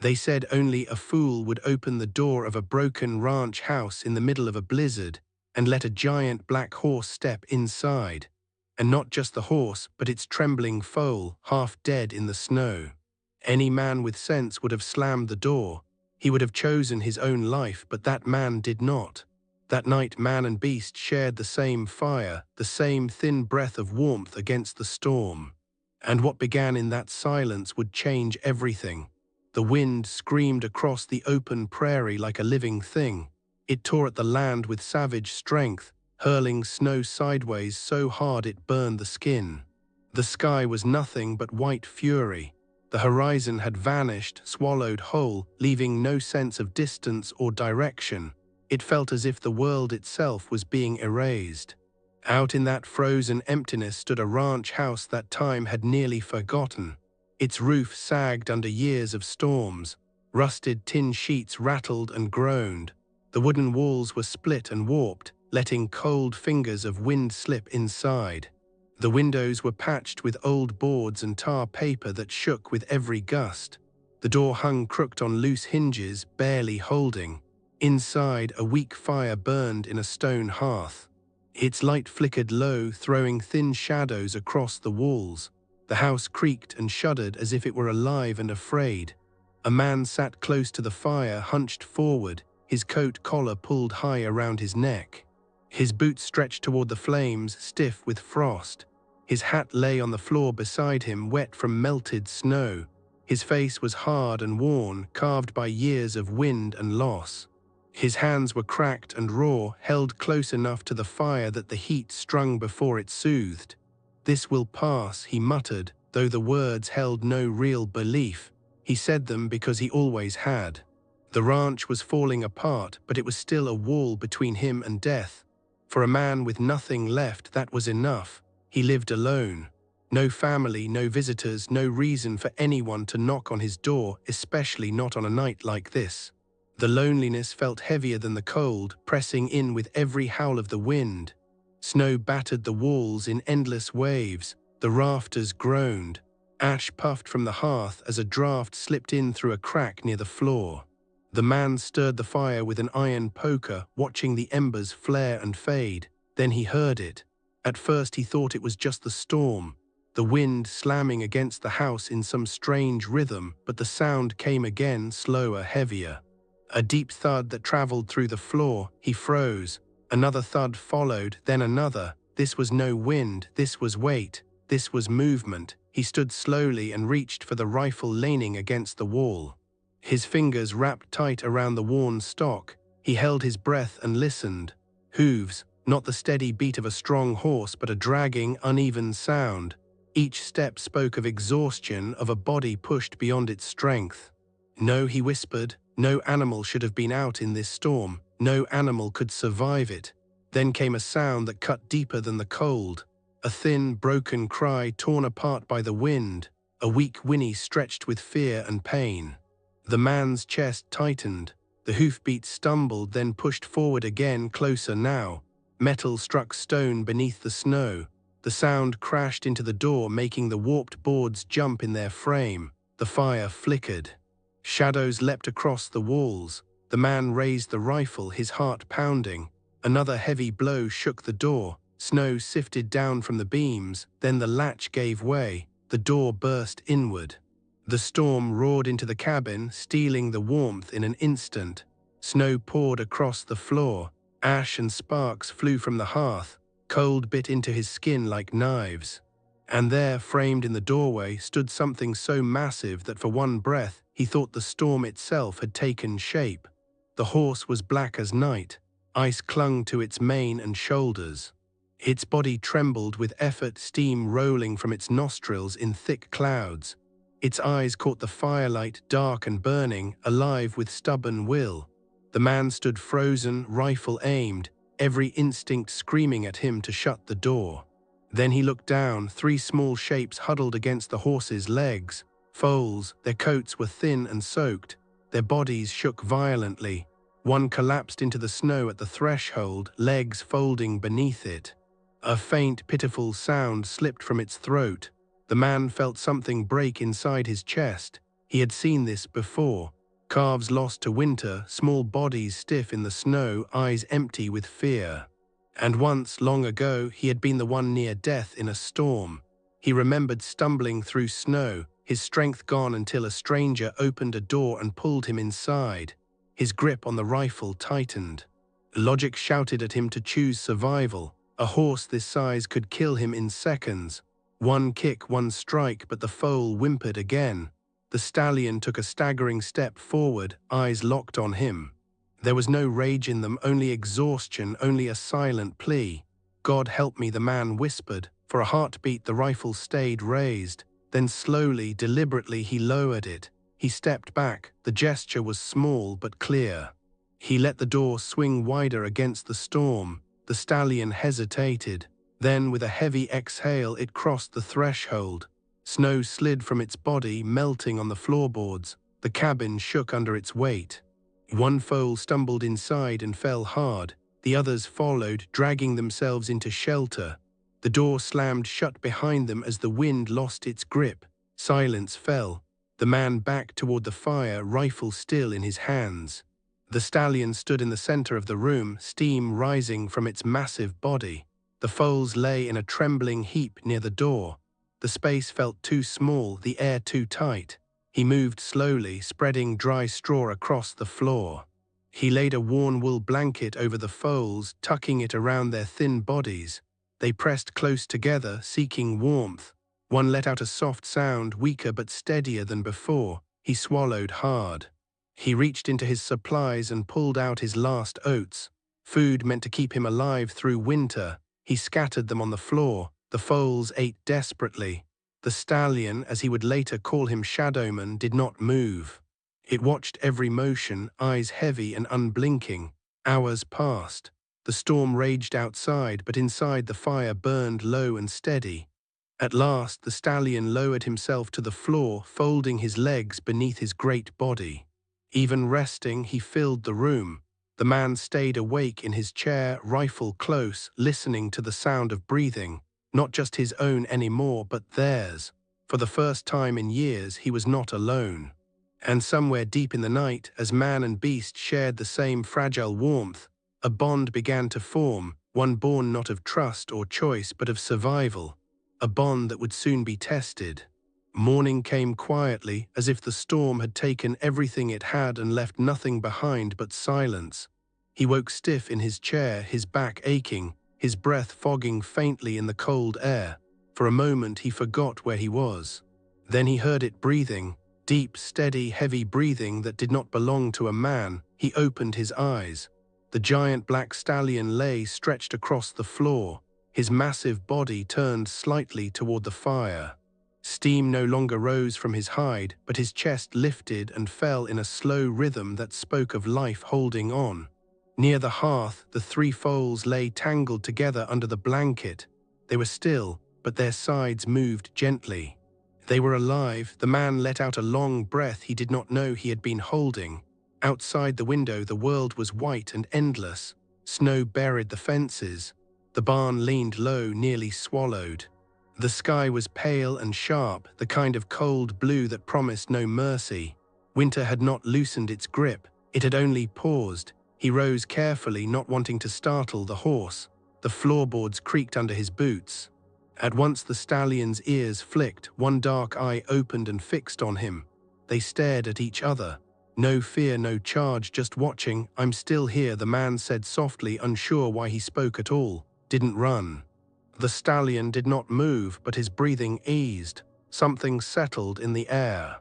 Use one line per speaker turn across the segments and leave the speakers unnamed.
They said only a fool would open the door of a broken ranch house in the middle of a blizzard and let a giant black horse step inside. And not just the horse, but its trembling foal, half dead in the snow. Any man with sense would have slammed the door. He would have chosen his own life, but that man did not. That night man and beast shared the same fire, the same thin breath of warmth against the storm. And what began in that silence would change everything. The wind screamed across the open prairie like a living thing. It tore at the land with savage strength, hurling snow sideways so hard it burned the skin. The sky was nothing but white fury. The horizon had vanished, swallowed whole, leaving no sense of distance or direction. It felt as if the world itself was being erased. Out in that frozen emptiness stood a ranch house that time had nearly forgotten. Its roof sagged under years of storms. Rusted tin sheets rattled and groaned. The wooden walls were split and warped, letting cold fingers of wind slip inside. The windows were patched with old boards and tar paper that shook with every gust. The door hung crooked on loose hinges, barely holding. Inside, a weak fire burned in a stone hearth. Its light flickered low, throwing thin shadows across the walls. The house creaked and shuddered as if it were alive and afraid. A man sat close to the fire, hunched forward, his coat collar pulled high around his neck. His boots stretched toward the flames, stiff with frost. His hat lay on the floor beside him, wet from melted snow. His face was hard and worn, carved by years of wind and loss. His hands were cracked and raw, held close enough to the fire that the heat strung before it soothed. "This will pass," he muttered, though the words held no real belief. He said them because he always had. The ranch was falling apart, but it was still a wall between him and death. For a man with nothing left, that was enough. He lived alone. No family, no visitors, no reason for anyone to knock on his door, especially not on a night like this. The loneliness felt heavier than the cold, pressing in with every howl of the wind. Snow battered the walls in endless waves. The rafters groaned. Ash puffed from the hearth as a draft slipped in through a crack near the floor. The man stirred the fire with an iron poker, watching the embers flare and fade. Then he heard it. At first he thought it was just the storm, the wind slamming against the house in some strange rhythm, but the sound came again, slower, heavier. A deep thud that traveled through the floor. He froze. Another thud followed, then another. This was no wind, this was weight, this was movement. He stood slowly and reached for the rifle leaning against the wall. His fingers wrapped tight around the worn stock. He held his breath and listened. Hooves, not the steady beat of a strong horse, but a dragging, uneven sound. Each step spoke of exhaustion, of a body pushed beyond its strength. "No," he whispered, "no animal should have been out in this storm. No animal could survive it." Then came a sound that cut deeper than the cold. A thin, broken cry torn apart by the wind. A weak whinny stretched with fear and pain. The man's chest tightened. The hoofbeats stumbled, then pushed forward again, closer now. Metal struck stone beneath the snow. The sound crashed into the door, making the warped boards jump in their frame. The fire flickered. Shadows leapt across the walls. The man raised the rifle, his heart pounding. Another heavy blow shook the door. Snow sifted down from the beams. Then the latch gave way. The door burst inward. The storm roared into the cabin, stealing the warmth in an instant. Snow poured across the floor. Ash and sparks flew from the hearth. Cold bit into his skin like knives. And there, framed in the doorway, stood something so massive that for one breath he thought the storm itself had taken shape. The horse was black as night. Ice clung to its mane and shoulders. Its body trembled with effort, steam rolling from its nostrils in thick clouds. Its eyes caught the firelight, dark and burning, alive with stubborn will. The man stood frozen, rifle aimed, every instinct screaming at him to shut the door. Then he looked down. 3 small shapes huddled against the horse's legs. Foals, their coats were thin and soaked. Their bodies shook violently. One collapsed into the snow at the threshold, legs folding beneath it. A faint, pitiful sound slipped from its throat. The man felt something break inside his chest. He had seen this before. Calves lost to winter, small bodies stiff in the snow, eyes empty with fear. And once, long ago, he had been the one near death in a storm. He remembered stumbling through snow, his strength gone until a stranger opened a door and pulled him inside. His grip on the rifle tightened. Logic shouted at him to choose survival. A horse this size could kill him in seconds. One kick, one strike, but the foal whimpered again. The stallion took a staggering step forward, eyes locked on him. There was no rage in them, only exhaustion, only a silent plea. "God help me," the man whispered. For a heartbeat the rifle stayed raised. Then slowly, deliberately he lowered it. He stepped back. The gesture was small but clear. He let the door swing wider against the storm. The stallion hesitated. Then, with a heavy exhale, it crossed the threshold. Snow slid from its body, melting on the floorboards. The cabin shook under its weight. One foal stumbled inside and fell hard. The others followed, dragging themselves into shelter. The door slammed shut behind them as the wind lost its grip. Silence fell. The man backed toward the fire, rifle still in his hands. The stallion stood in the center of the room, steam rising from its massive body. The foals lay in a trembling heap near the door. The space felt too small, the air too tight. He moved slowly, spreading dry straw across the floor. He laid a worn wool blanket over the foals, tucking it around their thin bodies. They pressed close together, seeking warmth. One let out a soft sound, weaker but steadier than before. He swallowed hard. He reached into his supplies and pulled out his last oats. Food meant to keep him alive through winter. He scattered them on the floor. The foals ate desperately. The stallion, as he would later call him Shadowman, did not move. It watched every motion, eyes heavy and unblinking. Hours passed. The storm raged outside, but inside the fire burned low and steady. At last, the stallion lowered himself to the floor, folding his legs beneath his great body. Even resting, he filled the room. The man stayed awake in his chair, rifle close, listening to the sound of breathing. Not just his own anymore, but theirs. For the first time in years, he was not alone. And somewhere deep in the night, as man and beast shared the same fragile warmth, a bond began to form, one born not of trust or choice, but of survival. A bond that would soon be tested. Morning came quietly, as if the storm had taken everything it had and left nothing behind but silence. He woke stiff in his chair, his back aching, his breath fogging faintly in the cold air. For a moment he forgot where he was. Then he heard it breathing, deep, steady, heavy breathing that did not belong to a man. He opened his eyes. The giant black stallion lay stretched across the floor, his massive body turned slightly toward the fire. Steam no longer rose from his hide, but his chest lifted and fell in a slow rhythm that spoke of life holding on. Near the hearth, the three foals lay tangled together under the blanket. They were still, but their sides moved gently. They were alive. The man let out a long breath he did not know he had been holding. Outside the window, the world was white and endless. Snow buried the fences. The barn leaned low, nearly swallowed. The sky was pale and sharp, the kind of cold blue that promised no mercy. Winter had not loosened its grip. It had only paused. He rose carefully, not wanting to startle the horse. The floorboards creaked under his boots. At once the stallion's ears flicked, one dark eye opened and fixed on him. They stared at each other. No fear, no charge, just watching. "I'm still here," the man said softly, unsure why he spoke at all. "Didn't run." The stallion did not move, but his breathing eased. Something settled in the air.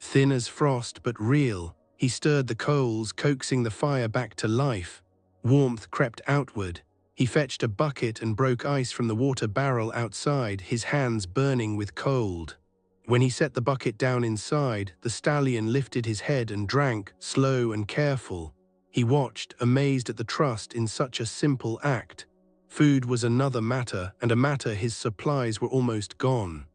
Thin as frost, but real. He stirred the coals, coaxing the fire back to life. Warmth crept outward. He fetched a bucket and broke ice from the water barrel outside, his hands burning with cold. When he set the bucket down inside, the stallion lifted his head and drank, slow and careful. He watched, amazed at the trust in such a simple act. Food was another matter, and a matter his supplies were almost gone.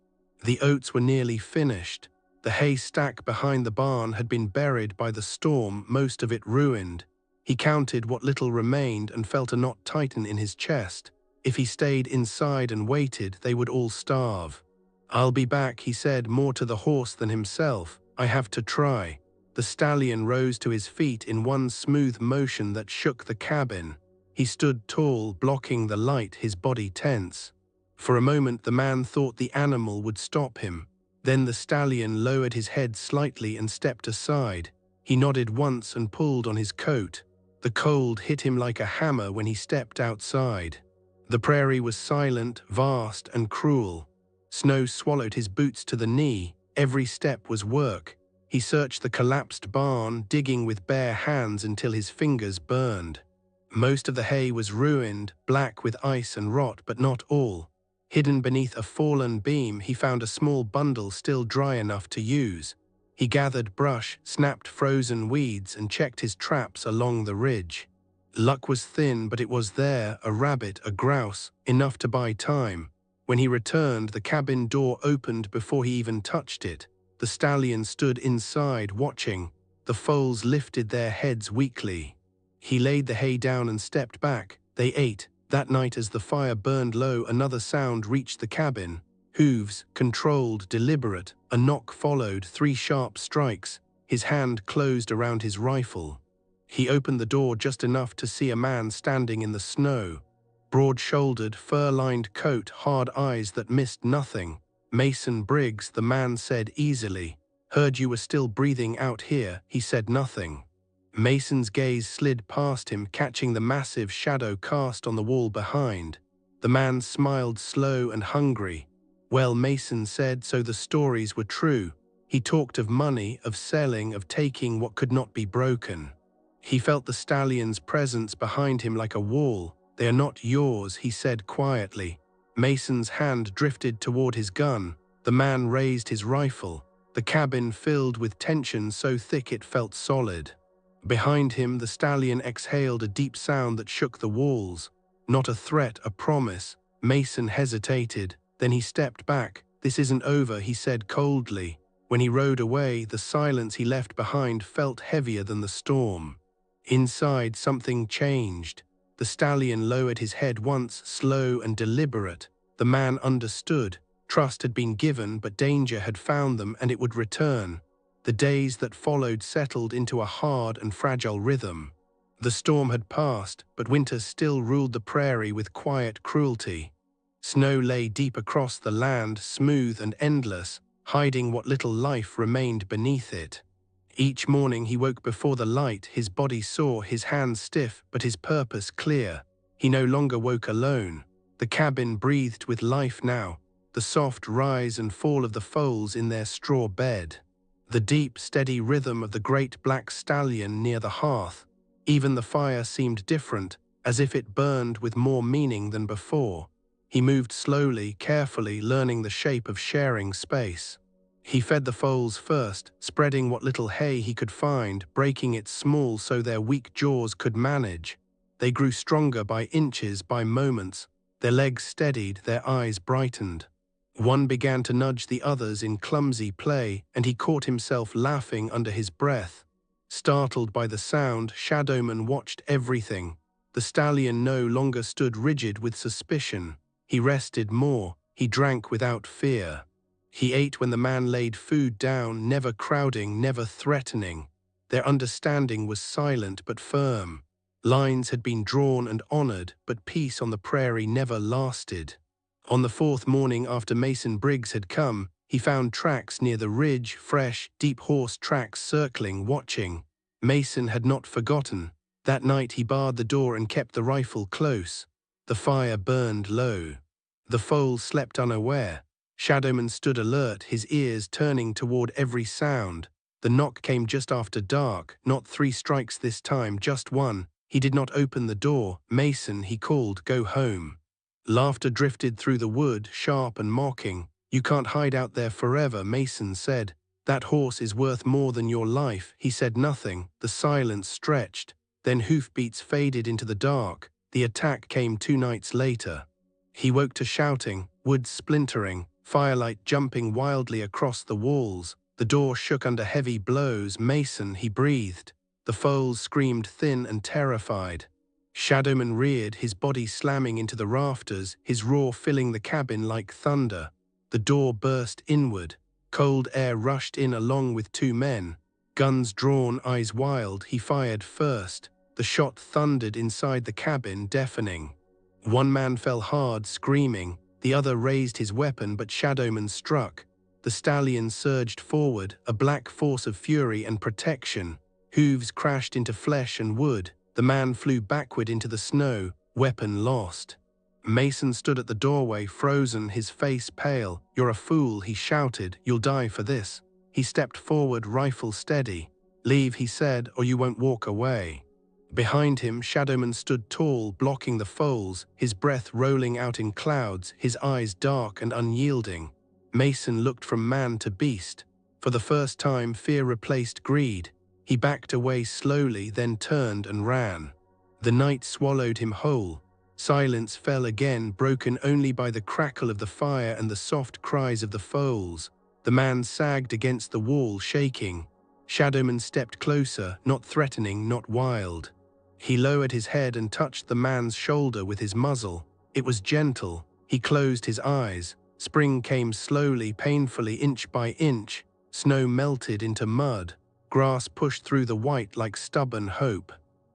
The oats were nearly finished. The hay stack behind the barn had been buried by the storm, most of it ruined. He counted what little remained and felt a knot tighten in his chest. If he stayed inside and waited, they would all starve. "I'll be back," he said, more to the horse than himself. I have to try. The stallion rose to his feet in one smooth motion that shook the cabin. He stood tall, blocking the light, his body tense. For a moment the man thought the animal would stop him. Then the stallion lowered his head slightly and stepped aside. He nodded once and pulled on his coat. The cold hit him like a hammer when he stepped outside. The prairie was silent, vast, and cruel. Snow swallowed his boots to the knee. Every step was work. He searched the collapsed barn, digging with bare hands until his fingers burned. Most of the hay was ruined, black with ice and rot, but not all. Hidden beneath a fallen beam, he found a small bundle still dry enough to use. He gathered brush, snapped frozen weeds, and checked his traps along the ridge. Luck was thin, but it was there, a rabbit, a grouse, enough to buy time. When he returned, the cabin door opened before he even touched it. The stallion stood inside, watching. The foals lifted their heads weakly. He laid the hay down and stepped back. They ate. That night, as the fire burned low, another sound reached the cabin. Hooves, controlled, deliberate. A knock followed, 3 sharp strikes. His hand closed around his rifle. He opened the door just enough to see a man standing in the snow. Broad-shouldered, fur-lined coat, hard eyes that missed nothing. Mason Briggs, the man said easily. Heard you were still breathing out here. He said nothing. Mason's gaze slid past him, catching the massive shadow cast on the wall behind. The man smiled, slow and hungry. Well, Mason said, so the stories were true. He talked of money, of selling, of taking what could not be broken. He felt the stallion's presence behind him like a wall. They are not yours, he said quietly. Mason's hand drifted toward his gun. The man raised his rifle. The cabin filled with tension so thick it felt solid. Behind him, the stallion exhaled a deep sound that shook the walls. Not a threat, a promise. Mason hesitated. Then he stepped back. This isn't over, he said coldly. When he rode away, the silence he left behind felt heavier than the storm. Inside, something changed. The stallion lowered his head once, slow and deliberate. The man understood. Trust had been given, but danger had found them, and it would return. The days that followed settled into a hard and fragile rhythm. The storm had passed, but winter still ruled the prairie with quiet cruelty. Snow lay deep across the land, smooth and endless, hiding what little life remained beneath it. Each morning he woke before the light, his body sore, his hands stiff, but his purpose clear. He no longer woke alone. The cabin breathed with life now, the soft rise and fall of the foals in their straw bed. The deep, steady rhythm of the great black stallion near the hearth. Even the fire seemed different, as if it burned with more meaning than before. He moved slowly, carefully, learning the shape of sharing space. He fed the foals first, spreading what little hay he could find, breaking it small so their weak jaws could manage. They grew stronger by inches, by moments. Their legs steadied, their eyes brightened. One began to nudge the others in clumsy play, and he caught himself laughing under his breath. Startled by the sound, Shadowman watched everything. The stallion no longer stood rigid with suspicion. He rested more. He drank without fear. He ate when the man laid food down, never crowding, never threatening. Their understanding was silent but firm. Lines had been drawn and honored, but peace on the prairie never lasted. On the 4th morning after Mason Briggs had come, he found tracks near the ridge, fresh, deep horse tracks circling, watching. Mason had not forgotten. That night he barred the door and kept the rifle close. The fire burned low. The foals slept unaware. Shadowman stood alert, his ears turning toward every sound. The knock came just after dark, not 3 strikes this time, just one. He did not open the door. Mason, he called, go home. Laughter drifted through the wood, sharp and mocking. You can't hide out there forever, Mason said. That horse is worth more than your life. He said nothing. The silence stretched. Then hoofbeats faded into the dark. The attack came 2 nights later. He woke to shouting, wood splintering, firelight jumping wildly across the walls. The door shook under heavy blows. Mason, he breathed. The foals screamed thin and terrified. Shadowman reared, his body slamming into the rafters, his roar filling the cabin like thunder. The door burst inward. Cold air rushed in along with two men. Guns drawn, eyes wild, he fired first. The shot thundered inside the cabin, deafening. One man fell hard, screaming. The other raised his weapon, but Shadowman struck. The Stallion surged forward, a black force of fury and protection. Hooves crashed into flesh and wood. The man flew backward into the snow, weapon lost. Mason stood at the doorway, frozen, his face pale. "You're a fool," he shouted. "You'll die for this." He stepped forward, rifle steady. "Leave," he said, "or you won't walk away." Behind him, Shadowman stood tall, blocking the foals, his breath rolling out in clouds, his eyes dark and unyielding. Mason looked from man to beast. For the first time, fear replaced greed. He backed away slowly, then turned and ran. The night swallowed him whole. Silence fell again, broken only by the crackle of the fire and the soft cries of the foals. The man sagged against the wall, shaking. Shadowman stepped closer, not threatening, not wild. He lowered his head and touched the man's shoulder with his muzzle. It was gentle. He closed his eyes. Spring came slowly, painfully, inch by inch. Snow melted into mud. Grass pushed through the white like stubborn hope.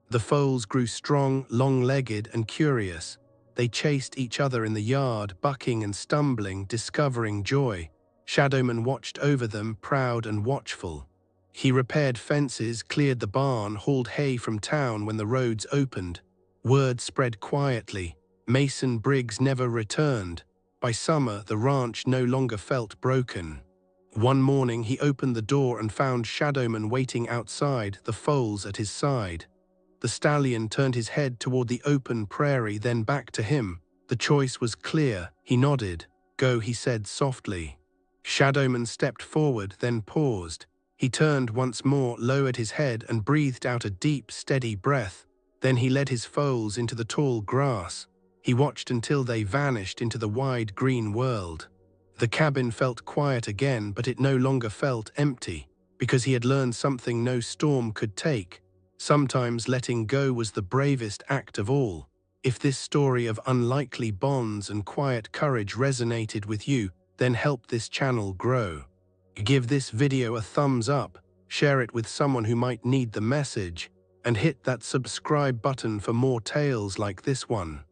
The foals grew strong, long-legged, and curious. They chased each other in the yard, bucking and stumbling, discovering joy. Shadowman watched over them, proud and watchful. He repaired fences, cleared the barn, hauled hay from town when the roads opened. Word spread quietly. Mason Briggs never returned. By summer, the ranch no longer felt broken. One morning, he opened the door and found Shadowman waiting outside, the foals at his side. The Stallion turned his head toward the open prairie, then back to him. The choice was clear. He nodded. "Go," he said softly. Shadowman stepped forward, then paused. He turned once more, lowered his head, and breathed out a deep, steady breath. Then he led his foals into the tall grass. He watched until they vanished into the wide green world. The cabin felt quiet again, but it no longer felt empty, because he had learned something no storm could take. Sometimes letting go was the bravest act of all. If this story of unlikely bonds and quiet courage resonated with you, then help this channel grow. Give this video a thumbs up, share it with someone who might need the message, and hit that subscribe button for more tales like this one.